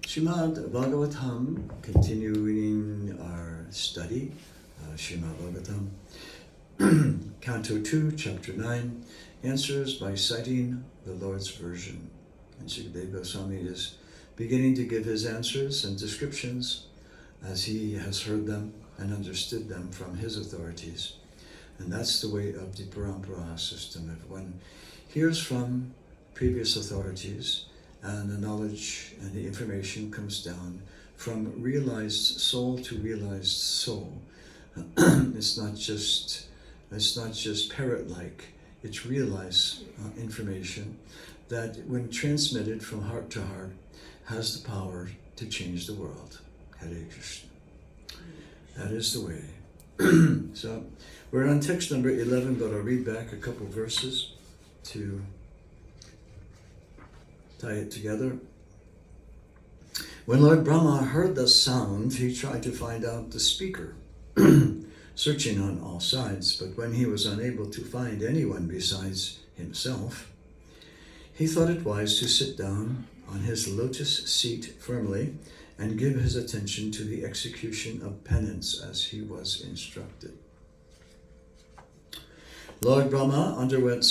Srimad Bhagavatam, continuing our study, Srimad Bhagavatam, Canto 2, Chapter 9, answers by citing the Lord's version. And Sukadeva Swami is beginning to give his answers and descriptions as he has heard them and understood them from his authorities. And that's the way of the Parampara system. If one hears from previous authorities, and the knowledge and the information comes down from realized soul to realized soul. It's not just parrot-like. It's realized information that, when transmitted from heart to heart, has the power to change the world. Hare Krishna. That is the way. So we're on text number 11, but I'll read back a couple verses to tie it together. When Lord Brahma heard the sound, he tried to find out the speaker, searching on all sides, but when he was unable to find anyone besides himself, he thought it wise to sit down on his lotus seat firmly and give his attention to the execution of penance as he was instructed. Lord Brahma underwent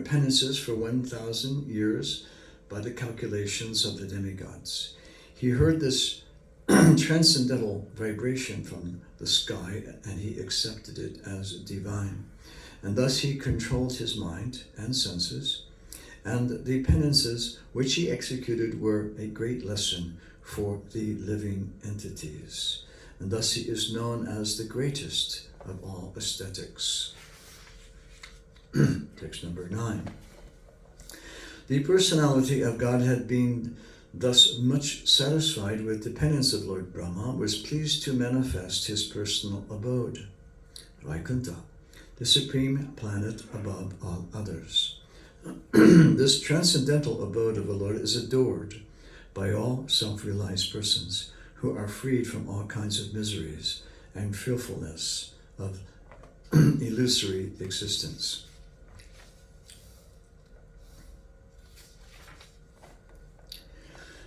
penances for 1,000 years by the calculations of the demigods. He heard this transcendental vibration from the sky, and he accepted it as divine. And thus he controlled his mind and senses, and the penances which he executed were a great lesson for the living entities. And thus he is known as the greatest of all ascetics. Text number 9. The personality of Godhead, being thus much satisfied with the penance of Lord Brahma, was pleased to manifest his personal abode, Vaikuntha, the supreme planet above all others. This transcendental abode of the Lord is adored by all self-realized persons who are freed from all kinds of miseries and fearfulness of illusory existence.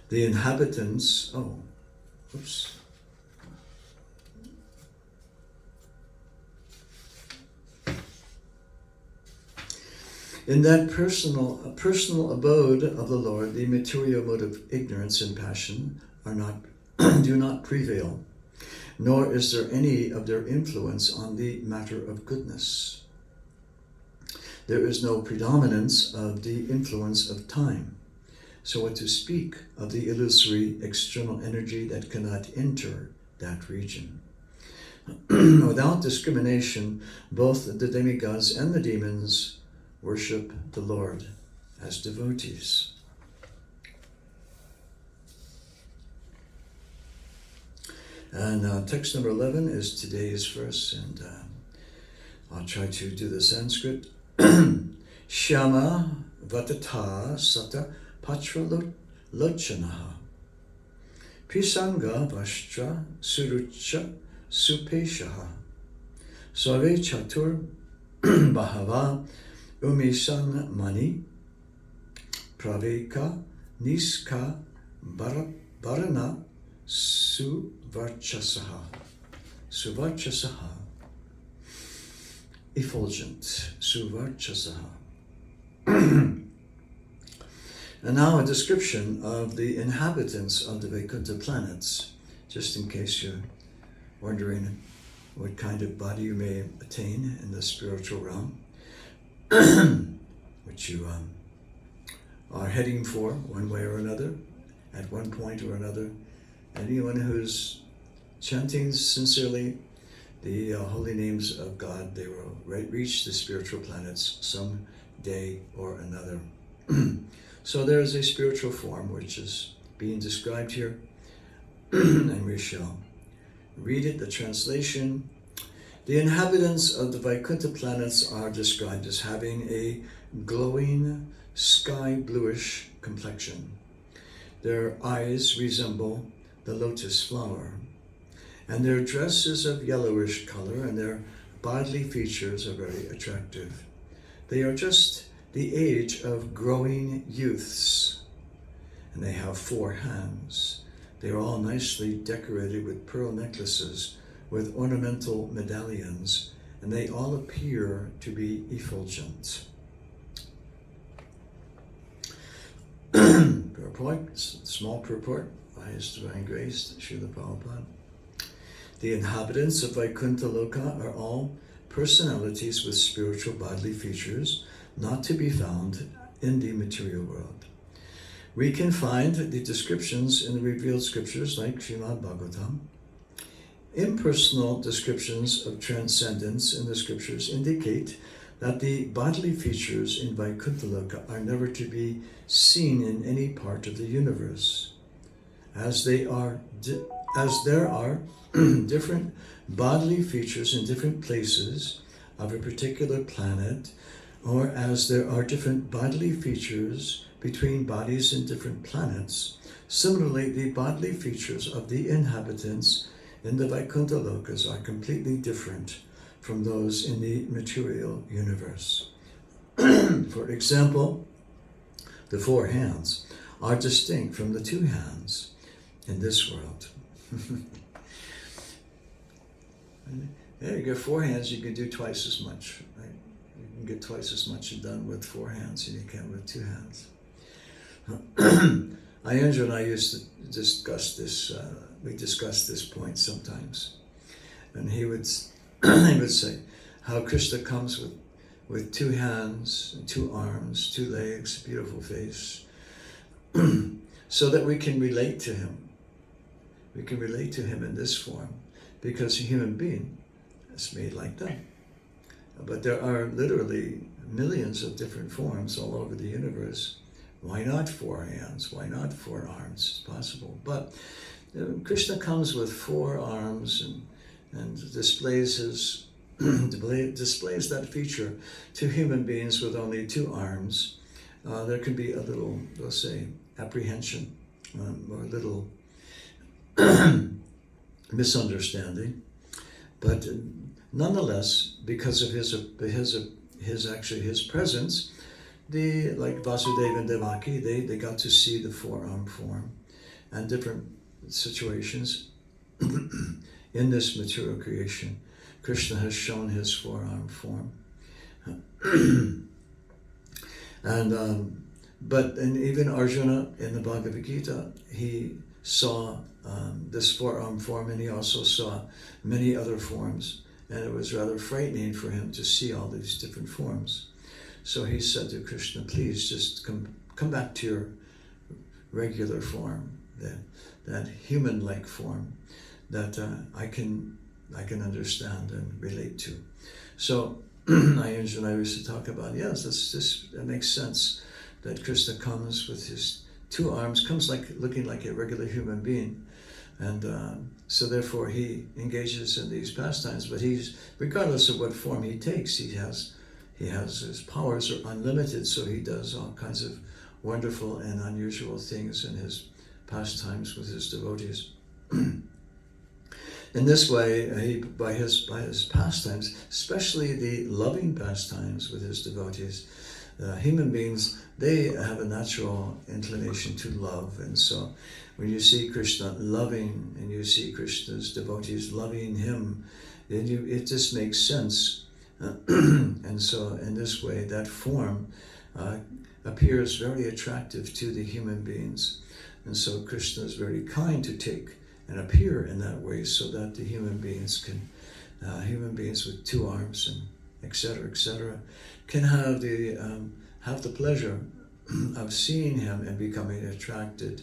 The inhabitants, In that personal abode of the Lord, the material mode of ignorance and passion do not prevail, nor is there any of their influence on the matter of goodness. There is no predominance of the influence of time. So what to speak of the illusory external energy that cannot enter that region? Without discrimination, both the demigods and the demons worship the Lord as devotees. And text number 11 is today's verse, and I'll try to do the Sanskrit. Shyama vatata sata Patra lochanaha Pisanga Vashtra Surucha Supeshaha Save Chatur Bahava Umisan Mani Praveka Niska Barana Suvarchasaha Effulgent Suvarchasaha. And now a description of the inhabitants of the Vaikuntha planets, just in case you're wondering what kind of body you may attain in the spiritual realm, which you are heading for one way or another, at one point or another. Anyone who's chanting sincerely the holy names of God, they will reach the spiritual planets some day or another. So there is a spiritual form which is being described here, and we shall read it, the translation. The inhabitants of the Vaikuntha planets are described as having a glowing sky bluish complexion. Their eyes resemble the lotus flower, and their dress is of yellowish color, and their bodily features are very attractive. They are just the age of growing youths, and they have 4 hands. They are all nicely decorated with pearl necklaces with ornamental medallions, and they all appear to be effulgent. Purport, small purport by His Divine Grace, Srila Prabhupada. The inhabitants of Vaikuntha Loka are all personalities with spiritual bodily features not to be found in the material world. We can find the descriptions in the revealed scriptures like Srimad Bhagavatam. Impersonal descriptions of transcendence in the scriptures indicate that the bodily features in Vaikuntha Loka are never to be seen in any part of the universe. As there are different bodily features in different places of a particular planet, or as there are different bodily features between bodies in different planets, similarly the bodily features of the inhabitants in the Vaikuntha Lokas are completely different from those in the material universe. For example, the 4 hands are distinct from the 2 hands in this world. Yeah, you get 4 hands, you can do twice as much, right? You can get twice as much done with 4 hands than you can with 2 hands. Ayendra and I used to discuss this, we discussed this point sometimes. And he would say how Krishna comes with 2 hands, 2 arms, 2 legs, beautiful face, so that we can relate to him. We can relate to him in this form, because a human being is made like that. But there are literally millions of different forms all over the universe. Why not 4 hands? Why not 4 arms? It's possible. But Krishna comes with 4 arms and displays displays that feature to human beings with only 2 arms. There can be a little, let's say, apprehension or a little misunderstanding. But nonetheless, because of his presence, like Vasudeva and Devaki, they got to see the 4-arm form and different situations in this material creation. Krishna has shown his 4-arm form. But even Arjuna in the Bhagavad Gita, he saw this 4-arm form, and he also saw many other forms, and it was rather frightening for him to see all these different forms. So he said to Krishna, please just come back to your regular form, that human-like form that I can understand and relate to. So Ayendra and I used to talk about, yes, that makes sense, that Krishna comes with his 2 arms, comes looking like a regular human being. And so therefore he engages in these pastimes, but regardless of what form he takes, he has his powers are unlimited, so he does all kinds of wonderful and unusual things in his pastimes with his devotees. In this way, by his pastimes, especially the loving pastimes with his devotees, human beings, they have a natural inclination to love. And so when you see Krishna loving, and you see Krishna's devotees loving him, then it just makes sense. And so in this way, that form appears very attractive to the human beings. And so Krishna is very kind to take and appear in that way, so that the human beings with 2 arms and etc., can have the pleasure of seeing him and becoming attracted,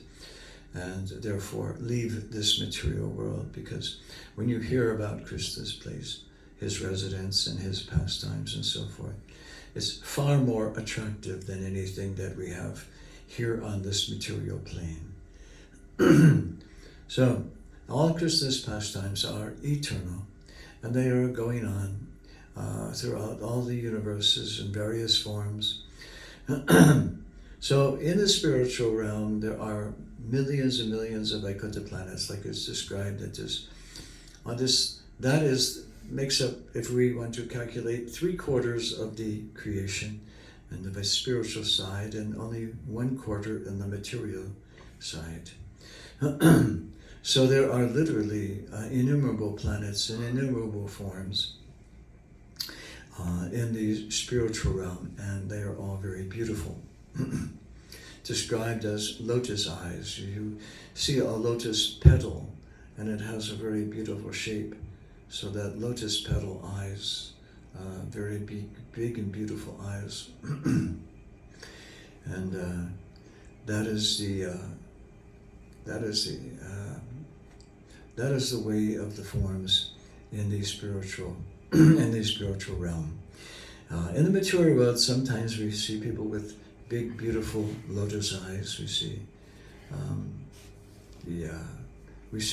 and therefore leave this material world. Because when you hear about Krishna's place, his residence and his pastimes and so forth, it's far more attractive than anything that we have here on this material plane. So all Krishna's pastimes are eternal, and they are going on throughout all the universes in various forms. So in the spiritual realm, there are millions and millions of Vaikuntha planets, like it's described. Makes up, if we want to calculate, 3/4 of the creation and the spiritual side, and only 1/4 in the material side. So there are literally innumerable planets and innumerable forms in the spiritual realm, and they are all very beautiful. Described as lotus eyes. You see a lotus petal, and it has a very beautiful shape. So that lotus petal eyes, very big and beautiful eyes. And that is the way of the forms in the spiritual realm. In the material world, sometimes we see people with big, beautiful lotus eyes. We see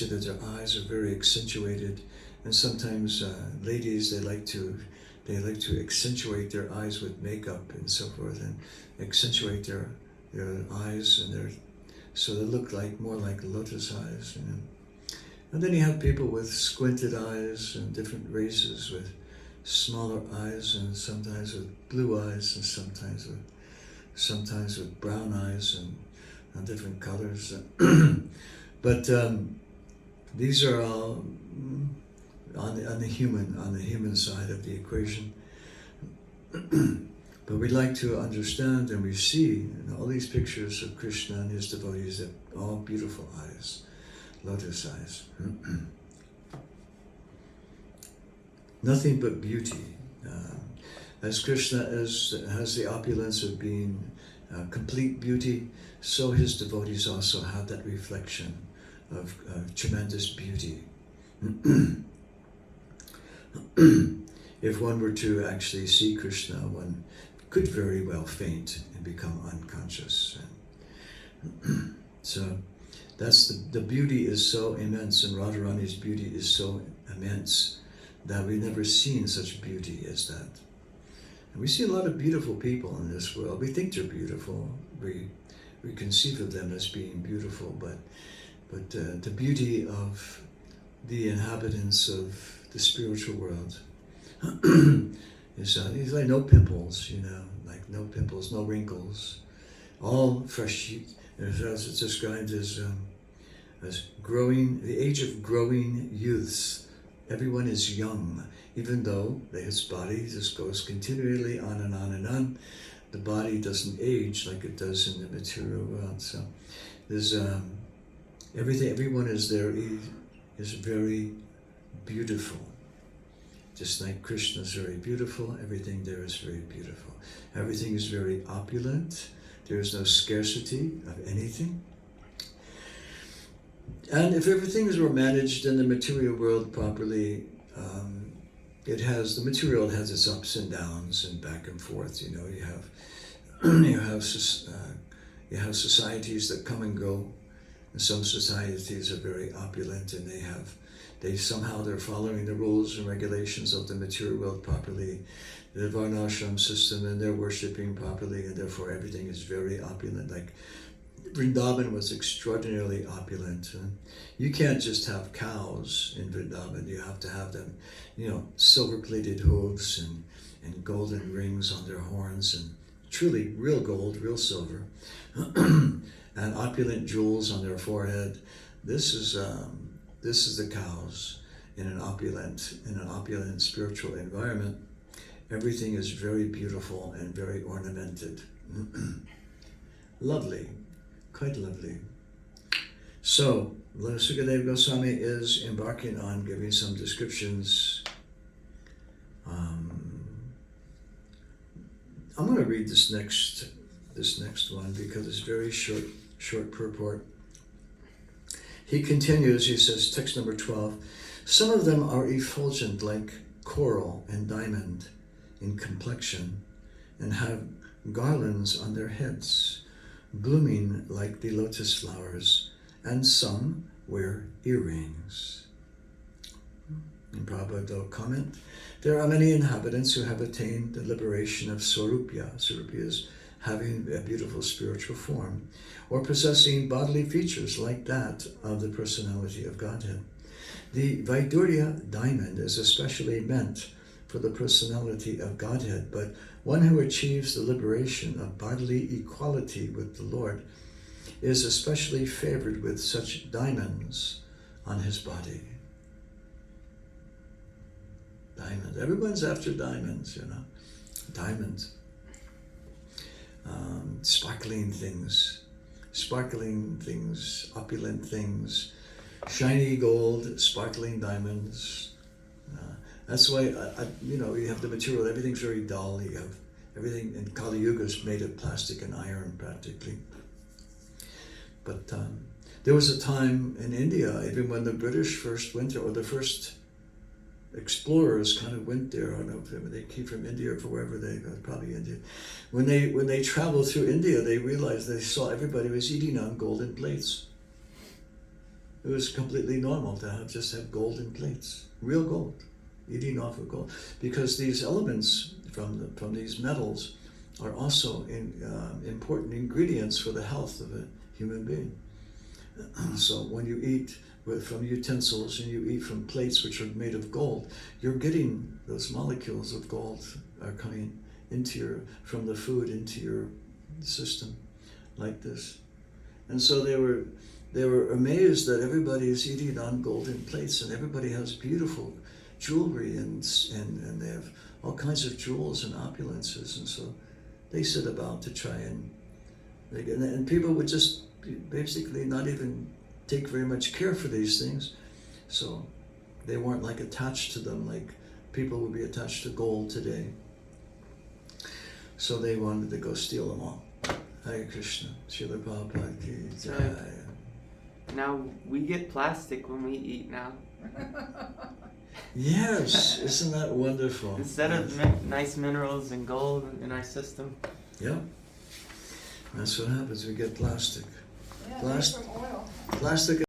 that their eyes are very accentuated, and sometimes ladies they like to accentuate their eyes with makeup and so forth, and accentuate their eyes so they look more like lotus eyes. And then you have people with squinted eyes and different races with smaller eyes, and sometimes with blue eyes, and sometimes with brown eyes and different colors. But these are all on the human side of the equation. But we like to understand, and we see all these pictures of Krishna and his devotees, that all beautiful eyes, lotus eyes. Nothing but beauty. As Krishna has the opulence of being complete beauty, so his devotees also have that reflection of tremendous beauty. If one were to actually see Krishna, one could very well faint and become unconscious. So that's the beauty is so immense, and Radharani's beauty is so immense that we've never seen such beauty as that. And we see a lot of beautiful people in this world. We think they're beautiful. We conceive of them as being beautiful, but the beauty of the inhabitants of the spiritual world is like no pimples, like no pimples, no wrinkles, all fresh. As it's described as growing, the age of growing youths. Everyone is young, even though his body just goes continually on and on and on. The body doesn't age like it does in the material world. So there's everything. Everyone is there is very beautiful. Just like Krishna is very beautiful, everything there is very beautiful. Everything is very opulent. There is no scarcity of anything. And if everything were managed in the material world properly, the material has its ups and downs and back and forth. You have societies that come and go, and some societies are very opulent, and they're following the rules and regulations of the material world properly, the varnashram system, and they're worshipping properly, and therefore everything is very opulent. Like Vrindavan was extraordinarily opulent. You can't just have cows in Vrindavan. You have to have them, silver-plated hooves and golden rings on their horns, and truly real gold, real silver, and opulent jewels on their forehead. This is the cows in an opulent spiritual environment. Everything is very beautiful and very ornamented. Lovely, quite lovely. So, Sukadeva Goswami is embarking on giving some descriptions. I'm going to read this next one because it's very short purport. He continues, he says, text number 12, some of them are effulgent like coral and diamond in complexion and have garlands on their heads, blooming like the lotus flowers, and some wear earrings. And Prabhupada will comment, there are many inhabitants who have attained the liberation of Swarupya. Swarupya is having a beautiful spiritual form, or possessing bodily features like that of the personality of Godhead. The Vaidurya diamond is especially meant for the personality of Godhead, but one who achieves the liberation of bodily equality with the Lord is especially favored with such diamonds on his body. Diamonds. Everyone's after diamonds, Diamonds. Sparkling things, opulent things, shiny gold, sparkling diamonds. That's why, you have the material, everything's very dull. You have everything in Kali Yuga is made of plastic and iron practically. But there was a time in India, even when the British first went there, or the first explorers kind of went there. I don't know if they came from India or from wherever they go, probably India. When they traveled through India, they realized they saw everybody was eating on golden plates. It was completely normal to just have golden plates, real gold, eating off of gold, because these elements from these metals are also important ingredients for the health of a human being. So when you eat from utensils and you eat from plates which are made of gold, you're getting those molecules of gold are coming from the food into your system like this. And so they were amazed that everybody is eating on golden plates, and everybody has beautiful jewelry and they have all kinds of jewels and opulences. And so they set about to try and people would just basically not even take very much care for these things. So they weren't like attached to them like people would be attached to gold today. So they wanted to go steal them all. Hare Krishna. Srila Prabhupada ki jai. Now we get plastic when we eat now. Yes, isn't that wonderful? Instead of nice minerals and gold in our system. Yeah. That's what happens, we get plastic. Yeah, made from oil. Plastic